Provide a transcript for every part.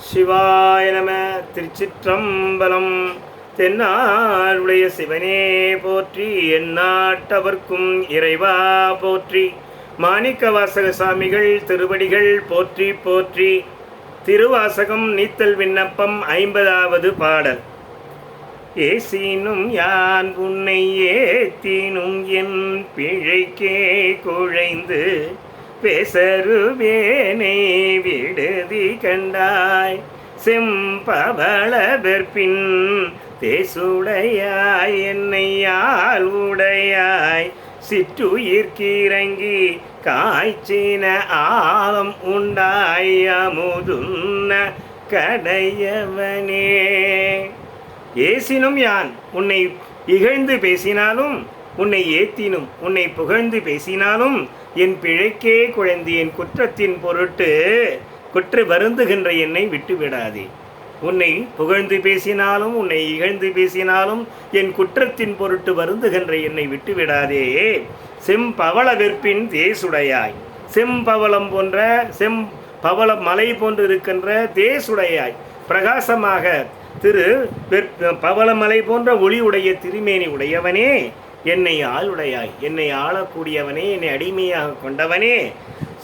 சிவாய நம. திருச்சிற்றம்பலம். தென்னாடுடைய சிவனே போற்றி, எந்நாட்டவர்க்கும் இறைவா போற்றி. மாணிக்கவாசக சாமிகள் திருவடிகள் போற்றி போற்றி. திருவாசகம் நீத்தல் விண்ணப்பம் 50வது பாடல். ஏசினும் யான் உன்னை ஏத்தினும் என் பிழைக்கே குழைந்து பேசருவேனை விடுதி கண்டாய். செம்பவள வெற்பின் தேசுடையாய் என்னை ஆள் உடையாய். சிற்றுயிர்க்கிறங்கி காய்ச்சின ஆலம் உண்டாய் அமுதுன்ன கடையவனே. ஏசினும் யான் உன்னை இகழ்ந்து பேசினாலும், உன்னை ஏத்தினும் உன்னை புகழ்ந்து பேசினாலும், என் பிழைக்கே குழைந்து என் குற்றத்தின் பொருட்டு குற்ற வருந்துகின்ற என்னை விட்டுவிடாதே. உன்னை புகழ்ந்து பேசினாலும் உன்னை இகழ்ந்து பேசினாலும் என் குற்றத்தின் பொருட்டு வருந்துகின்ற என்னை விட்டுவிடாதே. செம்பவள வெற்பின் தேசுடையாய், செம்பவளம் போன்ற செம்பவள மலை போன்று இருக்கின்ற தேசுடையாய், பிரகாசமாக திரு பவளமலை போன்ற ஒளி உடைய திருமேனி உடையவனே, என்னை ஆளுடையாய், என்னை ஆளக்கூடியவனே, என்னை அடிமையாக கொண்டவனே.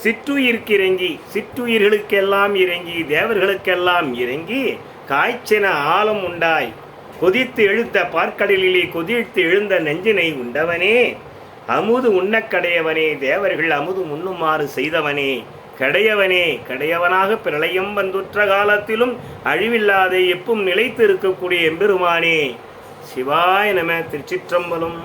சிற்றுயிர்க்கிறங்கி, சிற்றுயிர்களுக்கெல்லாம் இறங்கி, தேவர்களுக்கெல்லாம் இறங்கி, காய்ச்சென ஆழம் உண்டாய் கொதித்து எழுந்த பார்க்கடலிலே கொதித்து எழுந்த நெஞ்சினை உண்டவனே. அமுது உண்ணக்கடையவனே, தேவர்கள் அமுது உண்ணுமாறு செய்தவனே. கடையவனே, கடையவனாக பிரளயம் வந்துற்ற காலத்திலும் அழிவில்லாத எப்பவும் நிலைத்து இருக்கக்கூடிய எம்பெருமானே. சிவாய நம. திருச்சிற்றம்பலம்.